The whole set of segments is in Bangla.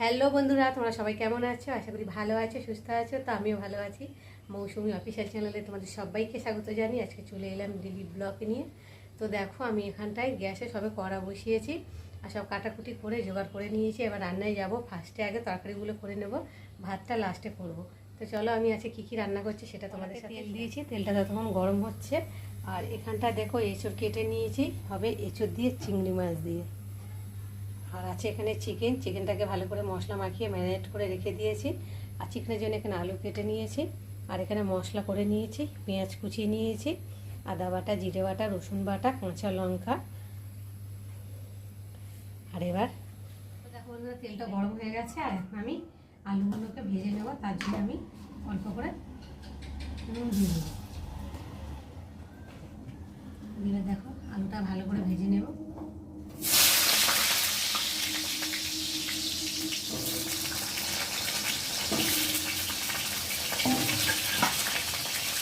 হ্যালো বন্ধুরা, তোমরা সবাই কেমন আছো? আশা করি ভালো আছো, সুস্থ আছো। তো আমিও ভালো আছি। মৌসুমি অফিসিয়াল চ্যানেলে তোমাদের সবাইকে স্বাগত জানিয়ে আজকে চলে এলাম ডেলি ব্লগ নিয়ে। তো দেখো, আমি এখানটায় গ্যাসে সবে কড়া বসিয়েছি আর সব কাটাকুটি করে জোগাড় করে নিয়েছি। এবার রান্নায় যাব। ফার্স্টে আগে তরকারিগুলো করে নেব, ভাতটা লাস্টে করব। তো চলো, আমি আজকে কী কী রান্না করছি সেটা তোমাদের সাথে। তেল দিয়েছি, তেলটা তখন গরম হচ্ছে। আর এখানটা দেখো এঁচড় কেটে নিয়েছি, হবে এঁচড় দিয়ে চিংড়ি মাছ দিয়ে। আর আছে এখানে চিকেনটাকে ভালো করে মশলা মাখিয়ে ম্যারিনেট করে রেখে দিয়েছি। আর চিকেনের জন্য এখানে আলু কেটে নিয়েছি। আর এখানে মশলা করে নিয়েছি, পেঁয়াজ কুচিয়ে নিয়েছি, আদা বাটা, জিরে বাটা, রসুন বাটা, কাঁচা লঙ্কা। আর এবার দেখো বন্ধুরা, তেলটা গরম হয়ে গেছে। আর এখন আমি আলুগুলোকে ভেজে নেব। তার জন্য আমি অল্প করে নুন দিয়ে দেবো। দিয়ে দেখো, আলুটা ভালো করে ভেজে নেব।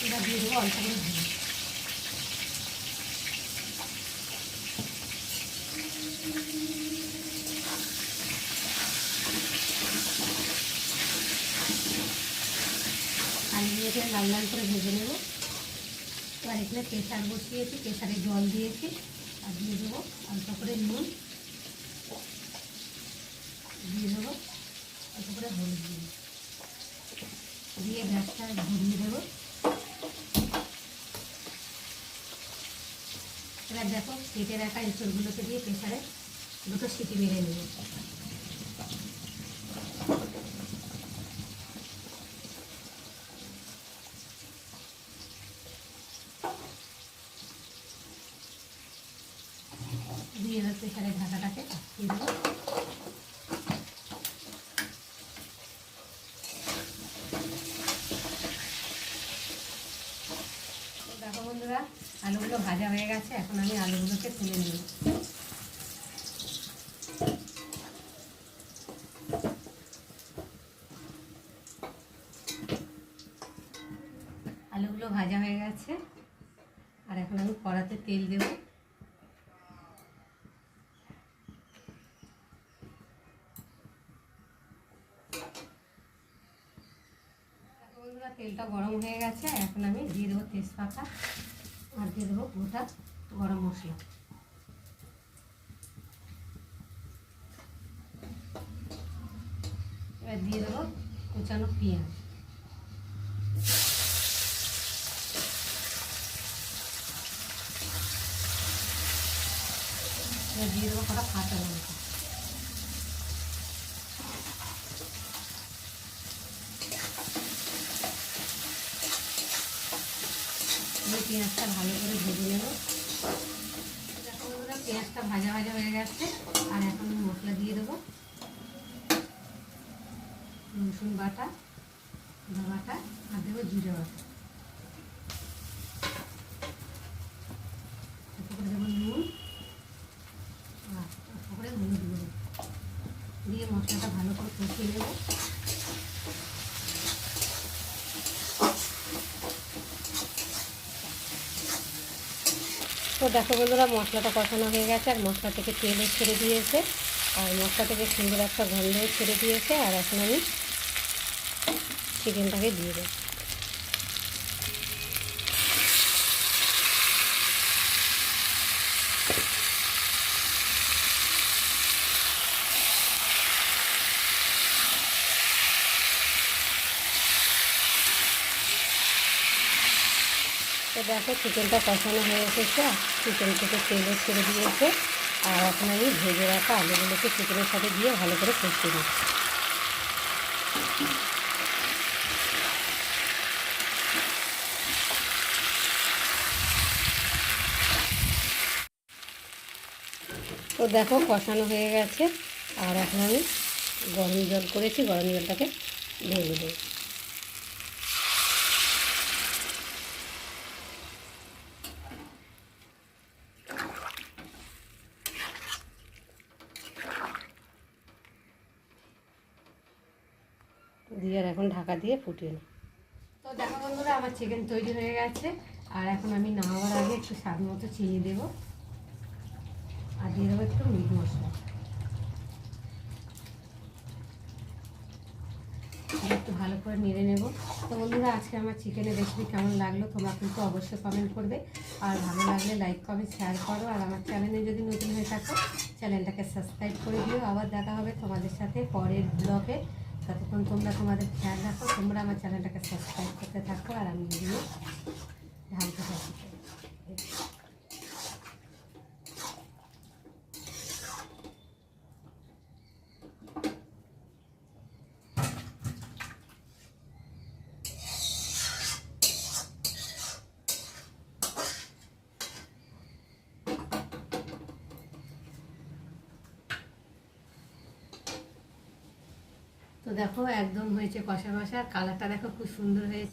এটা দিয়ে দেবো অল্প করে ভেজে। আলুগুলোকে লাল লাল করে ভেজে নেব। এবার এখানে প্রেসার বসিয়েছি, প্রেসারে জল দিয়েছি। আর দিয়ে দেবো অল্প করে নুন, দিয়ে দেবো অল্প করে হলুদ দিয়ে গ্যাসটা ধরিয়ে দেবো। এবার দেখো, কেটে রাখা এঁচড়গুলোকে দিয়ে প্রেসারে দুটো সিটি মেরে নেব। দিয়ে এবার প্রেসারের ঢাকাটাকে দিয়ে দেবো। দেখো বন্ধুরা, আলুগুলো ভাজা হয়ে গেছে। এখন আমি আলুগুলোকে তুলে নেব। আলুগুলো ভাজা হয়ে গেছে। আর এখন আমি কড়াতে তেল দেব। বন্ধুরা, তেলটা গরম হয়ে গেছে। এখন আমি দিয়ে দেবো তেজপাতা আর দিয়ে দেবো গোটা গরম মশলা। এবার দিয়ে দেবো কুচানো পেঁয়াজ। এবার দিয়ে দেবো কটা কাঁচা লঙ্কা। পেঁয়াজটা ভালো করে ভেজে নেব। দেখো বন্ধুরা, পেঁয়াজটা ভাজা ভাজা হয়ে গেছে। আর এখন মশলা দিয়ে দেবো। রসুন বাটা, আদা বাটা, আর দেবো জিরে বাটা। অল্প করে দেবো নুন আর অল্প করে হলুদ গুঁড়ো দিয়ে মশলাটা ভালো করে কষিয়ে নেব। তো দেখো বন্ধুরা, মশলাটা কষানো হয়ে গেছে। আর মশলা থেকে তেলও ছেড়ে দিয়েছে, আর মশলা থেকে সুন্দর একটা গন্ধও ছেড়ে দিয়েছে। আর এখন আমি চিকেনটাকে দিয়ে দেব। তো দেখো, চিকেনটা কষানো হয়ে এসেছে। চিকেন থেকে তেলও ছেড়ে দিয়েছে। আর এখন আমি ভেজে রাখা আলুগুলোকে চিকেনের সাথে দিয়ে ভালো করে কষিয়ে দিচ্ছি। তো দেখো, কষানো হয়ে গেছে। আর এখন আমি গরম জল করেছি, গরম জলটাকে ঢেলে দেব। দিয়ে আর এখন ঢাকা দিয়ে ফুটিয়ে নিই। তো দেখো বন্ধুরা, আমার চিকেন তৈরি হয়ে গেছে। আর এখন আমি নামাবার আগে একটু স্বাদ মতো চিনি দেবো। আর দিয়ে দেবো একটু মিট মশলা। একটু ভালো করে নেড়ে নেব। তো বন্ধুরা, আজকে আমার চিকেনের রেসিপি কেমন লাগলো তোমরা কিন্তু অবশ্যই কমেন্ট করবে, আর ভালো লাগলে লাইক কমেন্ট শেয়ার করো, আর আমার চ্যানেলে যদি নতুন হয়ে থাকো চ্যানেলটাকে সাবস্ক্রাইব করে দিও। আবার দেখা হবে তোমাদের সাথে পরের ব্লগে। ততক্ষণ তোমরা তোমাদের খেয়াল রাখো, তোমরা আমার চ্যানেলটাকে সাবস্ক্রাইব করতে থাকো, আর আমি ভিডিও ঢালতে থাকি। তো দেখো একদম হয়েছে কষা কষা, কালারটা দেখো খুব সুন্দর হয়েছে।